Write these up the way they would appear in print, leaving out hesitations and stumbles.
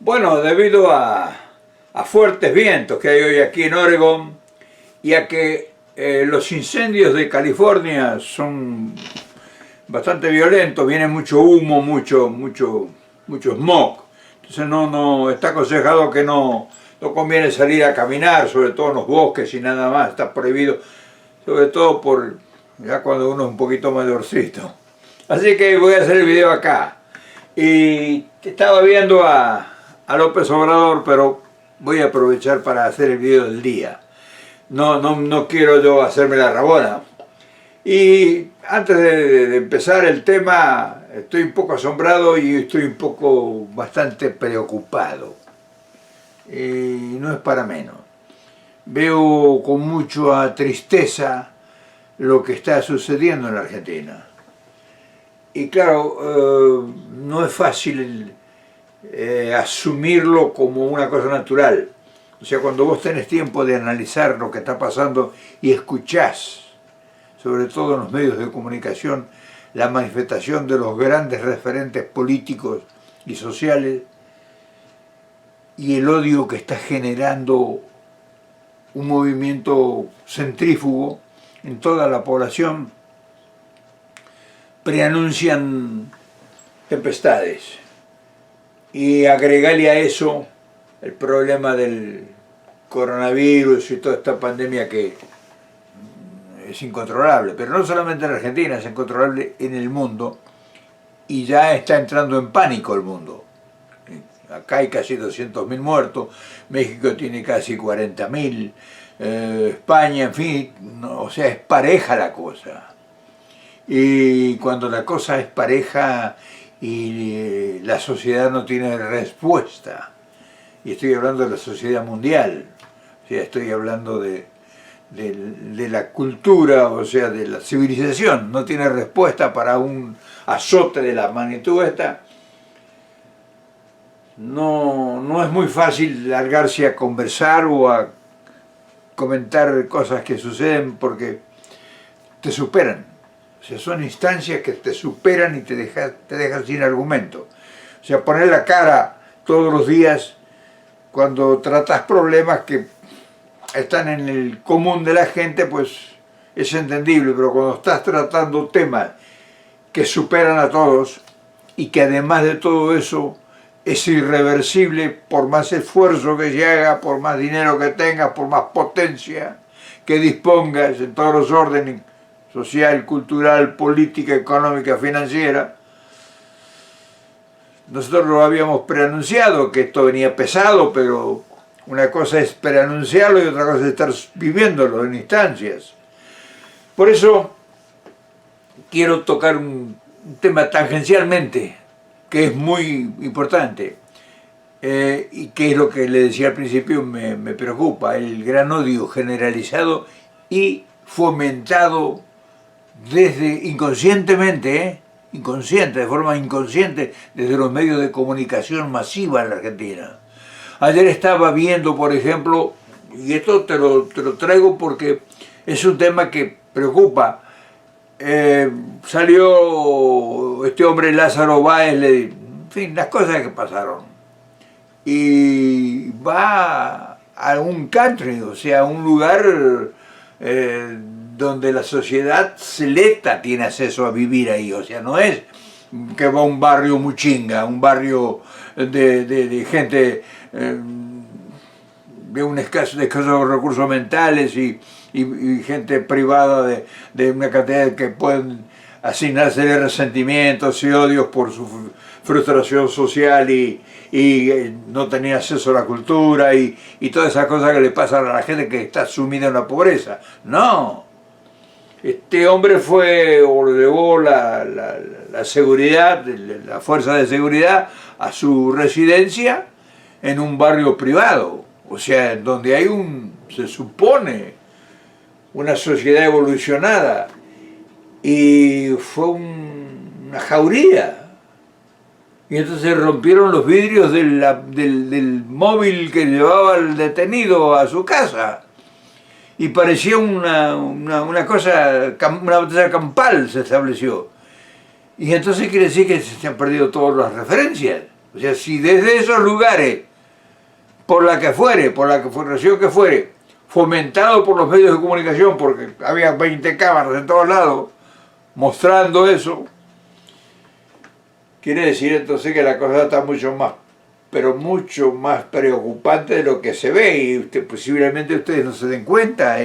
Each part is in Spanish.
Bueno, debido a fuertes vientos que hay hoy aquí en Oregón y a que los incendios de California son bastante violentos, viene mucho humo, mucho smog. Entonces no está aconsejado que no conviene salir a caminar, sobre todo en los bosques y nada más, está prohibido, sobre todo por ya cuando uno es un poquito mayorcito. Así que voy a hacer el video acá. Y estaba viendo a López Obrador, pero voy a aprovechar para hacer el video del día. No quiero yo hacerme la rabona. Y antes de empezar el tema, estoy un poco asombrado y estoy bastante preocupado. Y no es para menos. Veo con mucha tristeza lo que está sucediendo en la Argentina. Y claro, no es fácil asumirlo como una cosa natural. O sea, cuando vos tenés tiempo de analizar lo que está pasando y escuchás, sobre todo en los medios de comunicación, la manifestación de los grandes referentes políticos y sociales y el odio que está generando un movimiento centrífugo en toda la población, preanuncian tempestades. Y agregarle a eso el problema del coronavirus y toda esta pandemia que es incontrolable, pero no solamente en Argentina, es incontrolable en el mundo y ya está entrando en pánico el mundo. Acá hay casi 200.000 muertos, México tiene casi 40.000, España, en fin, o sea, es pareja la cosa. Y cuando la cosa es pareja y la sociedad no tiene respuesta, y estoy hablando de la sociedad mundial, o sea, estoy hablando de la cultura, o sea, de la civilización, no tiene respuesta para un azote de la magnitud esta, no es muy fácil largarse a conversar o a comentar cosas que suceden porque te superan. O sea, son instancias que te superan y te dejan sin argumento. O sea, poner la cara todos los días cuando tratas problemas que están en el común de la gente, pues es entendible, pero cuando estás tratando temas que superan a todos y que además de todo eso es irreversible por más esfuerzo que se haga, por más dinero que tengas, por más potencia que dispongas en todos los órdenes, social, cultural, política, económica, financiera. Nosotros lo habíamos preanunciado, que esto venía pesado, pero una cosa es preanunciarlo y otra cosa es estar viviéndolo en instancias. Por eso quiero tocar un tema tangencialmente, que es muy importante, y que es lo que le decía al principio me preocupa, el gran odio generalizado y fomentado desde inconscientemente, de forma inconsciente, desde los medios de comunicación masiva en la Argentina. Ayer estaba viendo, por ejemplo, y esto te lo traigo porque es un tema que preocupa, salió este hombre Lázaro Báez, en fin, las cosas que pasaron, y va a un country, o sea, a un lugar donde la sociedad selecta tiene acceso a vivir ahí, o sea, no es que va a un barrio muchinga, un barrio de gente de un escasos recursos mentales y gente privada de una cantidad que pueden asignarse de resentimientos y odios por su frustración social y no tener acceso a la cultura y todas esas cosas que le pasan a la gente que está sumida en la pobreza. No. Este hombre fue o le llevó la seguridad, la fuerza de seguridad a su residencia en un barrio privado, o sea, donde hay se supone, una sociedad evolucionada, y fue una jauría. Y entonces rompieron los vidrios del móvil que llevaba el detenido a su casa. Y parecía una batalla campal se estableció. Y entonces quiere decir que se han perdido todas las referencias. O sea, si desde esos lugares, por la razón que fuere, fomentado por los medios de comunicación, porque había 20 cámaras en todos lados, mostrando eso, quiere decir entonces que la cosa está mucho más, pero mucho más preocupante de lo que se ve, y posiblemente ustedes no se den cuenta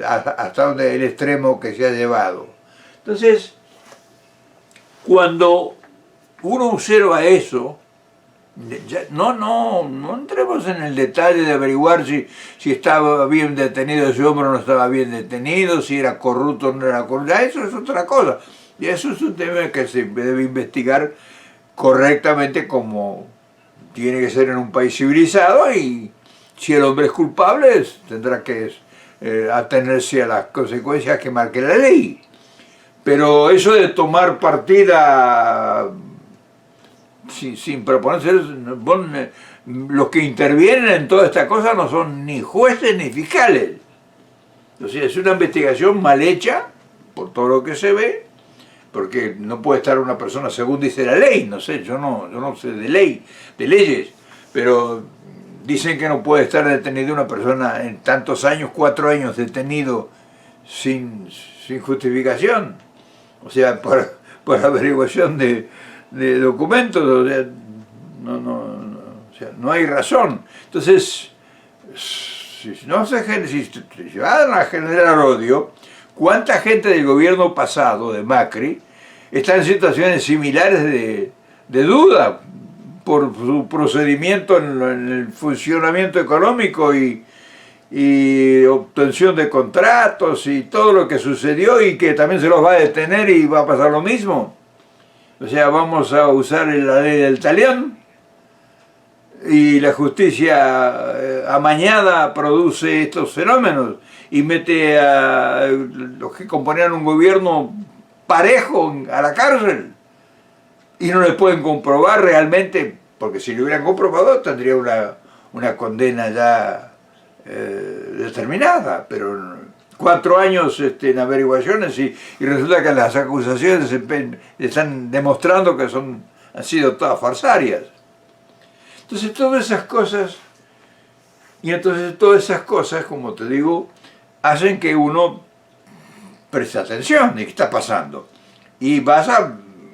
hasta dónde el extremo que se ha llevado. Entonces, cuando uno observa eso, no entremos en el detalle de averiguar si estaba bien detenido ese hombre o no estaba bien detenido, si era corrupto o no era corrupto, eso es otra cosa. Y eso es un tema que se debe investigar correctamente, como tiene que ser en un país civilizado, y si el hombre es culpable tendrá que atenerse a las consecuencias que marque la ley. Pero eso de tomar partida sin proponerse, los que intervienen en toda esta cosa no son ni jueces ni fiscales. O sea, es una investigación mal hecha, por todo lo que se ve, porque no puede estar una persona según dice la ley, no sé, yo no sé de leyes, pero dicen que no puede estar detenida una persona en tantos años, 4 años detenido sin justificación, o sea, por averiguación de documentos, o sea, o sea, no hay razón. Entonces, si van a generar odio, ¿cuánta gente del gobierno pasado, de Macri, está en situaciones similares de duda por su procedimiento en el funcionamiento económico y obtención de contratos y todo lo que sucedió, y que también se los va a detener y va a pasar lo mismo? O sea, vamos a usar la ley del talión y la justicia amañada produce estos fenómenos y mete a los que componían un gobierno parejo a la cárcel, y no les pueden comprobar realmente, porque si lo hubieran comprobado tendría una condena ya determinada, pero 4 años en averiguaciones y resulta que las acusaciones están demostrando que han sido todas farsarias. Entonces todas esas cosas, como te digo, hacen que uno preste atención de qué está pasando. Y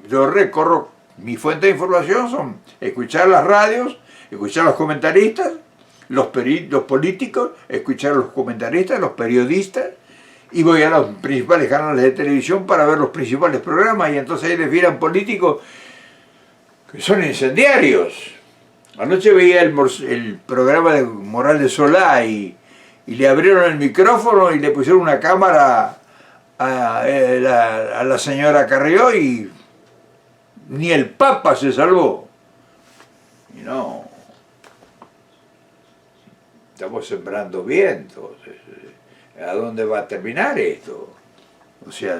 yo recorro, mi fuente de información son escuchar las radios, escuchar los comentaristas, los políticos, escuchar los comentaristas, los periodistas, y voy a los principales canales de televisión para ver los principales programas, y entonces ahí desfilan políticos que son incendiarios. Anoche veía el programa de Moral de Solá y le abrieron el micrófono y le pusieron una cámara a la señora Carrió, y ni el Papa se salvó. Y no, estamos sembrando vientos. ¿A dónde va a terminar esto? O sea,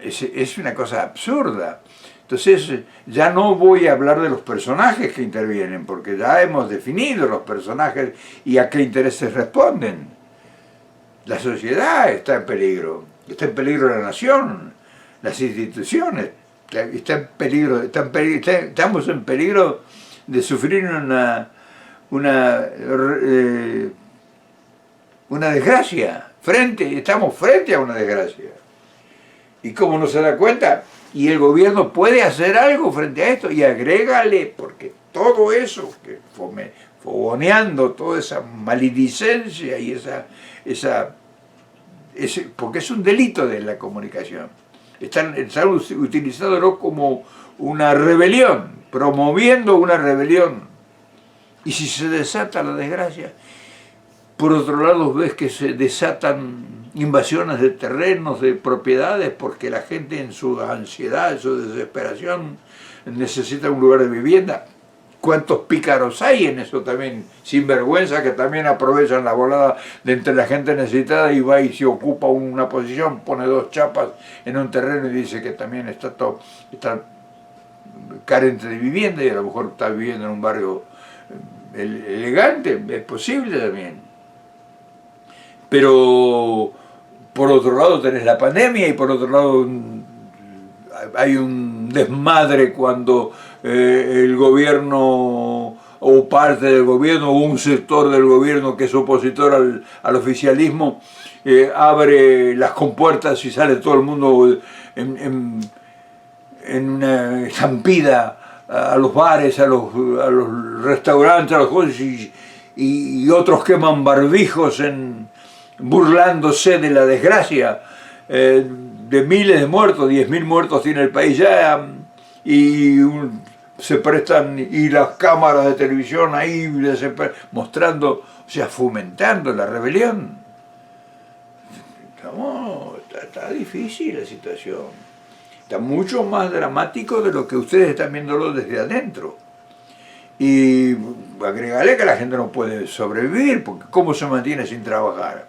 es una cosa absurda. Entonces, ya no voy a hablar de los personajes que intervienen, porque ya hemos definido los personajes y a qué intereses responden. La sociedad está en peligro la nación, las instituciones, estamos en peligro de sufrir una desgracia, estamos frente a una desgracia. ¿Y cómo no se da cuenta? Y el gobierno puede hacer algo frente a esto, y agrégale, porque todo eso, fogoneando toda esa maledicencia y porque es un delito de la comunicación. Están utilizándolo como una rebelión, promoviendo una rebelión. Y si se desata la desgracia, por otro lado ves que se desatan invasiones de terrenos, de propiedades, porque la gente en su ansiedad, en su desesperación, necesita un lugar de vivienda. ¿Cuántos pícaros hay en eso también? Sinvergüenza, que también aprovechan la volada de entre la gente necesitada y va y se ocupa una posición, pone 2 chapas en un terreno y dice que también está carente de vivienda, y a lo mejor está viviendo en un barrio elegante, es posible también. Pero por otro lado tenés la pandemia, y por otro lado hay un desmadre cuando el gobierno o parte del gobierno o un sector del gobierno que es opositor al oficialismo abre las compuertas y sale todo el mundo en una estampida a los bares, a los restaurantes, a los cosas, y otros queman barbijos burlándose de la desgracia de miles de muertos, 10.000 muertos tiene el país ya, y se prestan, y las cámaras de televisión ahí mostrando, o sea, fomentando la rebelión. Está difícil la situación, está mucho más dramático de lo que ustedes están viéndolo desde adentro. Y agregarle que la gente no puede sobrevivir, porque ¿cómo se mantiene sin trabajar?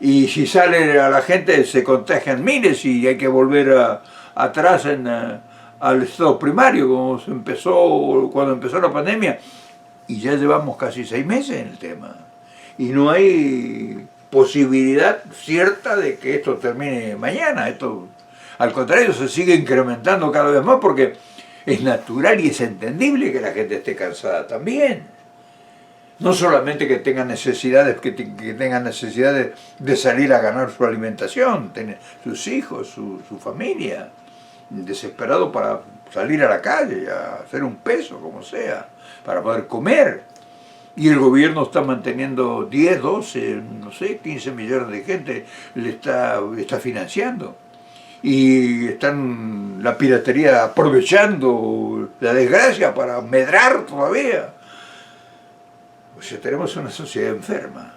Y si sale a la gente se contagian miles y hay que volver atrás al estado primario, como se empezó cuando empezó la pandemia. Y ya llevamos casi 6 meses en el tema. Y no hay posibilidad cierta de que esto termine mañana. Esto, al contrario, se sigue incrementando cada vez más porque es natural y es entendible que la gente esté cansada también. No solamente que tengan necesidades, que tengan necesidades de salir a ganar su alimentación, tener sus hijos, su familia, desesperado para salir a la calle, a hacer un peso, como sea, para poder comer. Y el gobierno está manteniendo 10, 12, no sé, 15 millones de gente, le está financiando. Y están la piratería aprovechando la desgracia para medrar todavía. O sea, tenemos una sociedad enferma.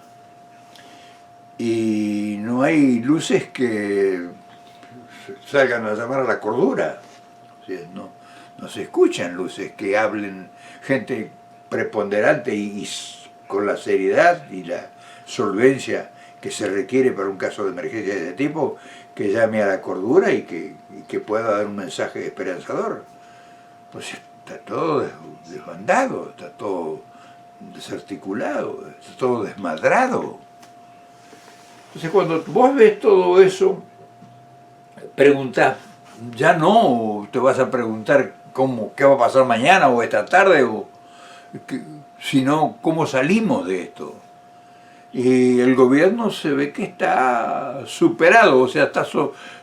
Y no hay luces que salgan a llamar a la cordura. O sea, no se escuchan luces que hablen gente preponderante y con la seriedad y la solvencia que se requiere para un caso de emergencia de ese tipo, que llame a la cordura y que pueda dar un mensaje esperanzador. Pues está todo desbandado, está todo desarticulado, está todo desmadrado. Entonces cuando vos ves todo eso, preguntás, ya no te vas a preguntar qué va a pasar mañana o esta tarde, sino cómo salimos de esto. Y el gobierno se ve que está superado, o sea, está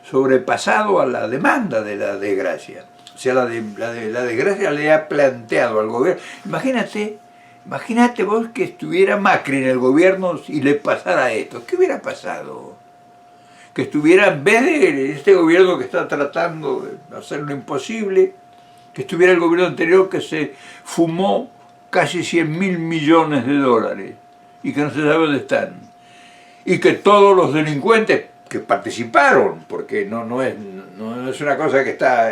sobrepasado a la demanda de la desgracia. O sea, la desgracia le ha planteado al gobierno. Imagínate vos que estuviera Macri en el gobierno y le pasara esto. ¿Qué hubiera pasado? Que estuviera, en vez de este gobierno que está tratando de hacer lo imposible, que estuviera el gobierno anterior que se fumó casi 100.000 millones de dólares y que no se sabe dónde están. Y que todos los delincuentes que participaron, porque no es una cosa que está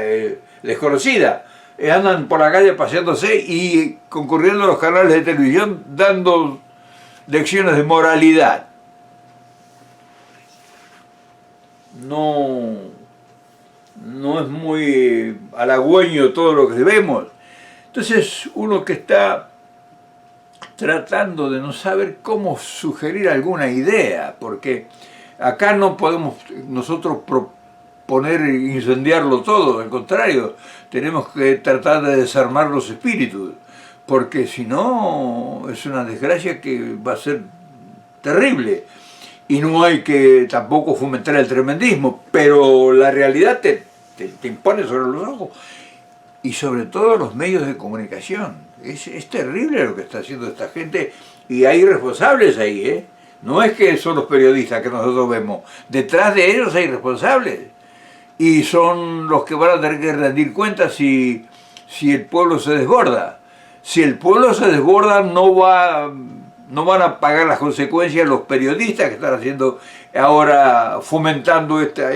desconocida, andan por la calle paseándose y concurriendo a los canales de televisión dando lecciones de moralidad. No es muy halagüeño todo lo que vemos. Entonces uno que está tratando de no saber cómo sugerir alguna idea, porque acá no podemos nosotros proponer incendiarlo todo, al contrario, tenemos que tratar de desarmar los espíritus, porque si no es una desgracia que va a ser terrible. Y no hay que tampoco fomentar el tremendismo, pero la realidad te impone sobre los ojos. Y sobre todo los medios de comunicación. Es terrible lo que está haciendo esta gente y hay responsables ahí, ¿eh? No es que son los periodistas que nosotros vemos. Detrás de ellos hay responsables. Y son los que van a tener que rendir cuentas si el pueblo se desborda. Si el pueblo se desborda no van a pagar las consecuencias los periodistas que están haciendo ahora, fomentando esta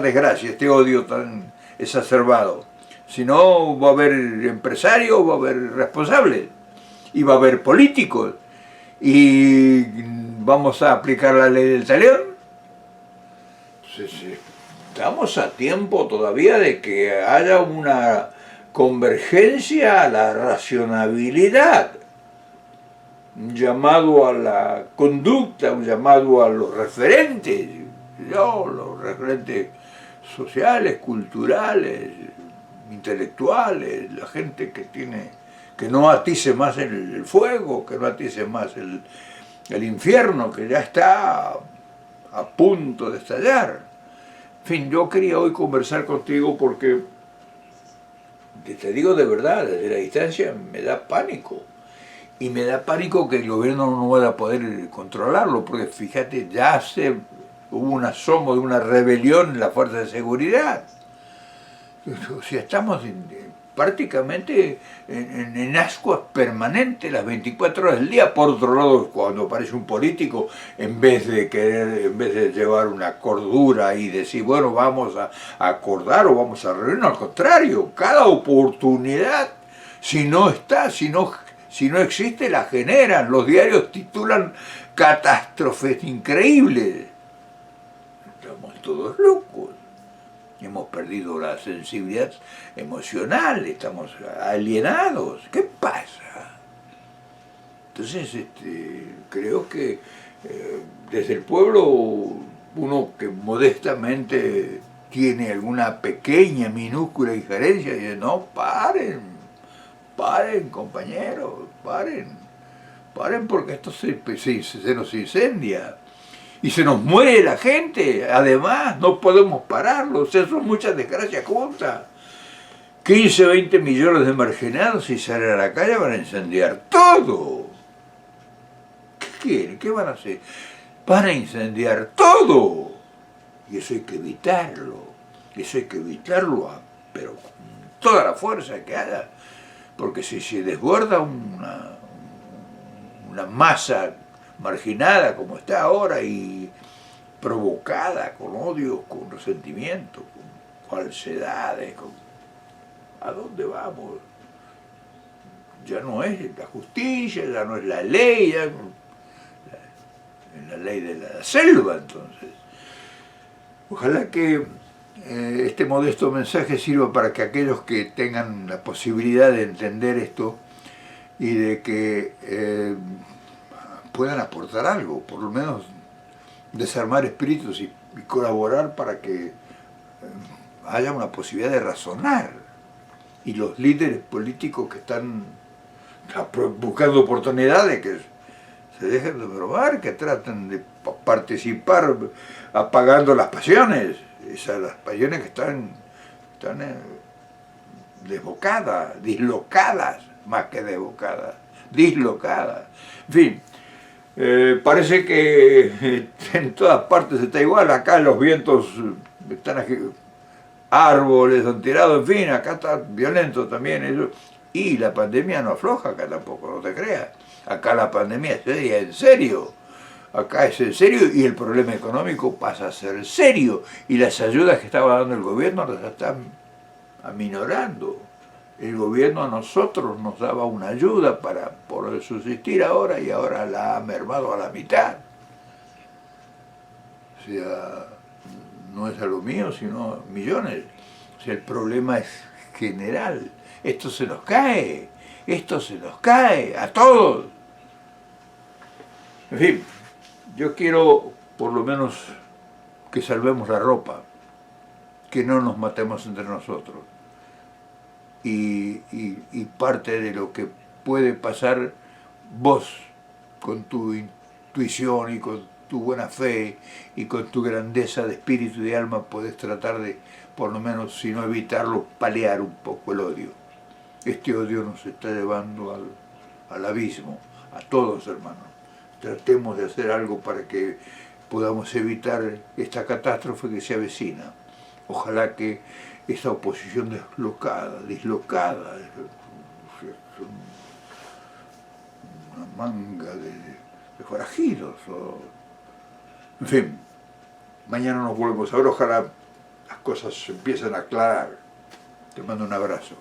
desgracia, este odio tan exacerbado. Si no, va a haber empresarios, va a haber responsables, y va a haber políticos, y vamos a aplicar la ley del talión. Entonces, estamos a tiempo todavía de que haya una convergencia a la racionalidad, un llamado a la conducta, un llamado a los referentes. Los referentes sociales, culturales, intelectuales, la gente que no atice más el fuego, que no atice más el infierno, que ya está a punto de estallar. En fin, yo quería hoy conversar contigo porque, te digo de verdad, desde la distancia me da pánico. Y me da pánico que el gobierno no vaya a poder controlarlo, porque fíjate, hubo un asomo de una rebelión en la fuerza de seguridad. O sea, estamos prácticamente en ascuas permanentes las 24 horas del día. Por otro lado, cuando aparece un político, en vez de llevar una cordura y decir, bueno, vamos a acordar o vamos a reunirnos, al contrario, cada oportunidad, si no existe, la generan. Los diarios titulan catástrofes increíbles. Estamos todos locos. Hemos perdido la sensibilidad emocional, estamos alienados. ¿Qué pasa? Entonces, creo que desde el pueblo, uno que modestamente tiene alguna pequeña, minúscula injerencia, dice, no, paren compañeros, paren porque esto se nos incendia. Y se nos muere la gente, además no podemos pararlo, o sea, son muchas desgracias juntas. 15, 20 millones de marginados, si salen a la calle van a incendiar todo. ¿Qué quieren? ¿Qué van a hacer? Van a incendiar todo. Y eso hay que evitarlo, pero con toda la fuerza que haya, porque si se desborda una masa marginada como está ahora y provocada con odios, con resentimientos, con falsedades, ¿a dónde vamos? Ya no es la justicia, ya no es la ley, es la ley de la selva. Entonces, ojalá que este modesto mensaje sirva para que aquellos que tengan la posibilidad de entender esto y de que puedan aportar algo, por lo menos desarmar espíritus y colaborar para que haya una posibilidad de razonar. Y los líderes políticos que están buscando oportunidades, que se dejen de bromar, que traten de participar apagando las pasiones, las pasiones que están desbocadas, dislocadas, más que desbocadas, dislocadas. En fin, parece que en todas partes está igual. Acá los vientos están aquí, árboles han tirado, en fin, acá está violento también eso. Y la pandemia no afloja acá tampoco, no te creas. Acá la pandemia es en serio. Acá es en serio y el problema económico pasa a ser serio. Y las ayudas que estaba dando el gobierno las están aminorando. El gobierno a nosotros nos daba una ayuda para poder subsistir ahora y ahora la ha mermado a la mitad. O sea, no es algo mío, sino millones. O sea, el problema es general. Esto se nos cae a todos. En fin, yo quiero por lo menos que salvemos la ropa, que no nos matemos entre nosotros. Y parte de lo que puede pasar, vos, con tu intuición y con tu buena fe y con tu grandeza de espíritu y de alma, podés tratar de, por lo menos, si no evitarlo, paliar un poco el odio. Este odio nos está llevando al abismo, a todos, hermanos. Tratemos de hacer algo para que podamos evitar esta catástrofe que se avecina. Ojalá que esa oposición dislocada, una manga de forajidos. En fin, mañana nos volvemos a ver, ojalá las cosas se empiecen a aclarar. Te mando un abrazo.